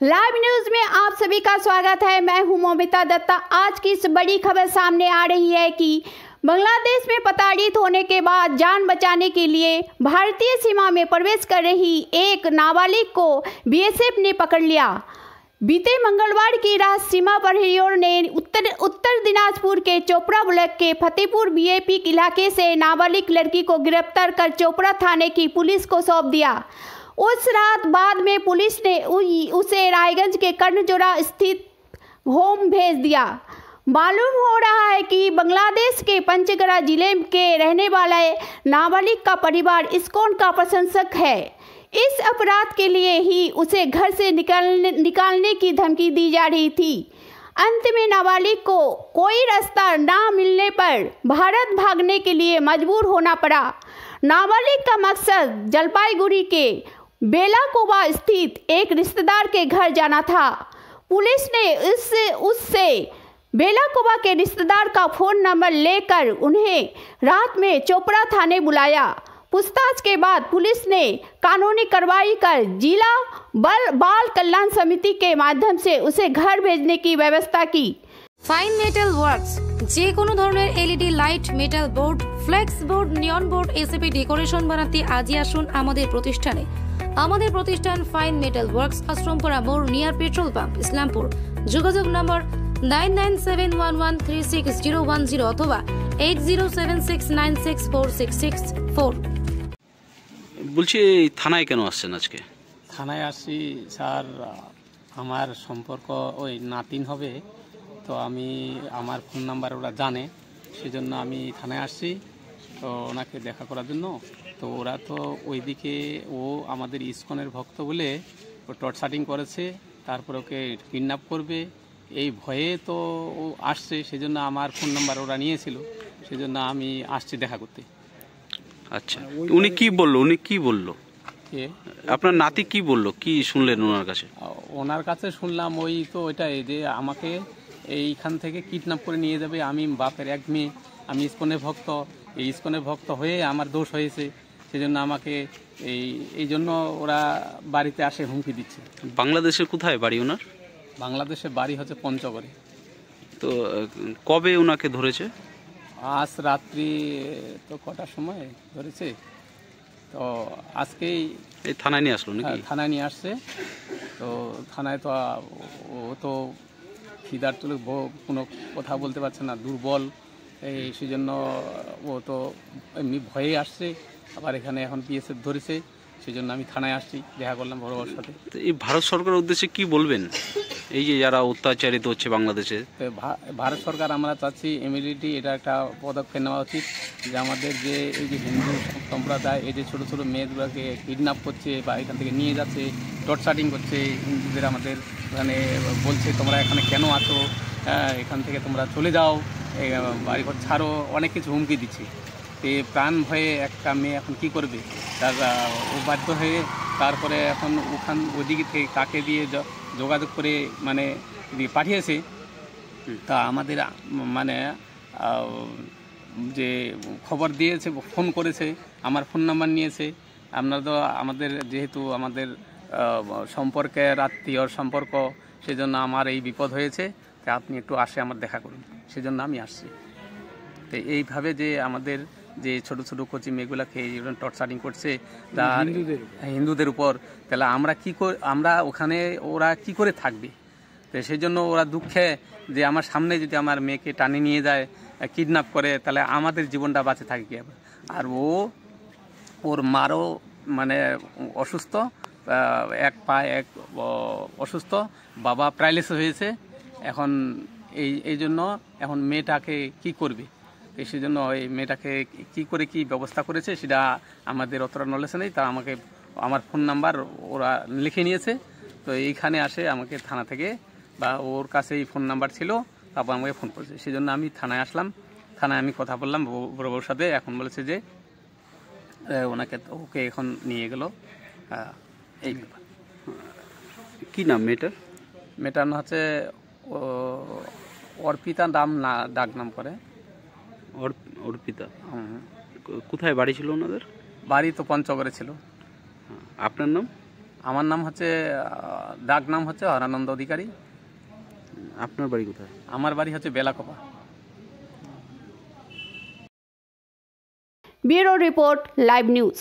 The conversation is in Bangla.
लाइव न्यूज में आप सभी का स्वागत है। मैं हूं मोमिता दत्ता। आज की इस बड़ी खबर सामने आ रही है कि बांग्लादेश में प्रताड़ित होने के बाद जान बचाने के लिए भारतीय सीमा में प्रवेश कर रही एक नाबालिग को बीएसएफ ने पकड़ लिया। बीते मंगलवार की रात सीमा प्रहरियों ने उत्तर दिनाजपुर के चोपड़ा ब्लॉक के फतेहपुर बीएपी इलाके से नाबालिग लड़की को गिरफ्तार कर चोपड़ा थाने की पुलिस को सौंप दिया। उस रात बाद में पुलिस ने उसे रायगंज के कर्णजोरा स्थित होम भेज दिया। मालूम हो रहा है कि बांग्लादेश के पंचगरा जिले के रहने वाला नाबालिग का परिवार इस्कॉन का प्रशंसक है। इस अपराध के लिए ही उसे घर से निकालने की धमकी दी जा रही थी। अंत में नाबालिग को कोई रास्ता ना मिलने पर भारत भागने के लिए मजबूर होना पड़ा। नाबालिग का मकसद जलपाईगुड़ी के बेलाकोबा स्थित एक रिश्तेदार के घर जाना था। पुलिस ने उससे बेलाकोबा के रिश्तेदार का फोन नंबर लेकर उन्हें रात में चोपड़ा थाने बुलाया। पूछताछ के बाद पुलिस ने कानूनी कार्रवाई कर जिला बाल कल्याण समिति के माध्यम से उसे घर भेजने की व्यवस्था की। ফাইন মেটাল ওয়ার্কস যে কোনো ধরনের LED light, metal board, flakes board, নিয়ন বোর্ড, এসএপি ডেকোরেশন বানাতে আজই আসুন আমাদের প্রতিষ্ঠানে। আমাদের প্রতিষ্ঠান ফাইন মেটাল ওয়ার্কস, আশ্রমপাড়া মোড়, নিয়ার পেট্রোল পাম্প, ইসলামপুর। যোগাযোগ নম্বর 9971136010 অথবা 8076964664। বলছি থানায় কেন আসছেন আজকে? থানায় আসছি স্যার, আমার সম্পর্ক ওই নাতিন হবে, তো আমি আমার ফোন নাম্বার ওরা জানে, সেজন্য আমি থানায় আসছি তো ওনাকে দেখা করার জন্য। তো ওরা তো ওইদিকে ও আমাদের ইসকনের ভক্ত বলে ও টর্চারিং করেছে, তারপর ওকে কিডন্যাপ করবে এই ভয়ে তো ও আসছে, সেজন্য আমার ফোন নাম্বার ওরা নিয়েছিল, সেজন্য আমি আসছি দেখা করতে। আচ্ছা, উনি কি বললো? আপনার নাতি কি বললো, কি শুনলেন ওনার কাছে? ওনার কাছে শুনলাম ওই তো ওইটাই যে আমাকে এইখান থেকে কিডন্যাপ করে নিয়ে যাবে। আমি বাপের এক মেয়ে, আমি ইসকনের ভক্ত, এই ইসকনের ভক্ত হয়ে আমার দোষ হয়েছে, সেজন্য আমাকে এই জন্য ওরা বাড়িতে আসে হুমকি দিচ্ছে। বাংলাদেশের কোথায় বাড়ি ওনার? বাংলাদেশের বাড়ি হচ্ছে পঞ্চগড়ে। তো কবে ওনাকে ধরেছে? আজ রাত্রি তো কটার সময় ধরেছে, তো আজকেই এই থানায় নিয়ে আসলো নাকি? থানায় নিয়ে আসছে। তো থানায় তো ও তো খিদার তুলে কোনো কথা বলতে পারছে না, দুর্বল, এই সেজন্য ও তো এমনি ভয়ে আসছে। আবার এখানে এখন বিএসএফ ধরেছে, সেজন্য আমি থানায় আসছি, দেখা করলাম বড় বড় সাথে। এই ভারত সরকারের উদ্দেশ্যে কি বলবেন, এই যে যারা অত্যাচারিত হচ্ছে বাংলাদেশে? ভারত সরকার আমরা চাচ্ছি ইমিডিয়েটলি এটা একটা পদক্ষেপ নেওয়া উচিত, যে আমাদের যে এই যে হিন্দু সম্প্রদায় এই যে ছোটো ছোটো মেয়েগুলোকে কিডন্যাপ করছে বা এখান থেকে নিয়ে যাচ্ছে, টর্চারিং করছে, হিন্দুদের আমাদের এখানে বলছে তোমরা এখানে কেন আছো, এখান থেকে তোমরা চলে যাও, বাড়িঘর ছাড়ো, অনেক কিছু হুমকি দিচ্ছে। তো প্রাণ ভয়ে একটা মেয়ে এখন কি করবে, তার ও বাধ্য হয়ে তারপরে এখন ওদিকে থেকে কাকে দিয়ে যোগাযোগ করে মানে পাঠিয়েছে। তা আমাদের মানে যে খবর দিয়েছে, ফোন করেছে, আমার ফোন নাম্বার নিয়েছে। আপনারা তো আমাদের যেহেতু আমাদের সম্পর্কের আত্মীয় সম্পর্ক, সেজন্য আমার এই বিপদ হয়েছে, তা আপনি একটু আসে আমার দেখা করুন, সেজন্য আমি আসছি। তো এইভাবে যে আমাদের যে ছোটো ছোটো কোচি মেয়েগুলোকে টর্চারিং করছে হিন্দুদের উপর, তাহলে আমরা ওখানে ওরা কি করে থাকবে? তো সেই জন্য ওরা দুঃখে যে আমার সামনে যদি আমার মেয়েকে টানে নিয়ে যায়, কিডন্যাপ করে, তাহলে আমাদের জীবনটা বাঁচে থাকে কি? আর ওর মারও মানে অসুস্থ, এক পা এক অসুস্থ, বাবা প্যারালাইসিস হয়েছে। এখন এই জন্য এখন মেয়েটাকে কি করবে, সেই জন্য ওই মেয়েটাকে কি করে কি ব্যবস্থা করেছে সেটা আমাদের অতটা নলেজ নেই। তা আমাকে আমার ফোন নাম্বার ওরা লিখে নিয়েছে, তো এইখানে আসে আমাকে থানা থেকে, বা ওর কাছে এই ফোন নাম্বার ছিল, তারপর আমাকে ফোন করেছে, সেই জন্য আমি থানায় আসলাম। থানায় আমি কথা বললাম বড় বড়োর সাথে, এখন বলেছে যে ওকে এখন নিয়ে গেল। এই ব্যাপার। কী নাম মেয়েটার? মেয়েটার নাম হচ্ছে অর্পিতা, নাম না ডাক নাম করে অর্পিতা। কোথায় বাড়ি ছিল ওনাদের? বাড়ি তো পঞ্চগড়ে ছিল। আপনার নাম? আমার নাম হচ্ছে ডাক নাম হচ্ছে হরানন্দ অধিকারী। আপনার বাড়ি কোথায়? আমার বাড়ি হচ্ছে Belakoba. Bureau report, live news.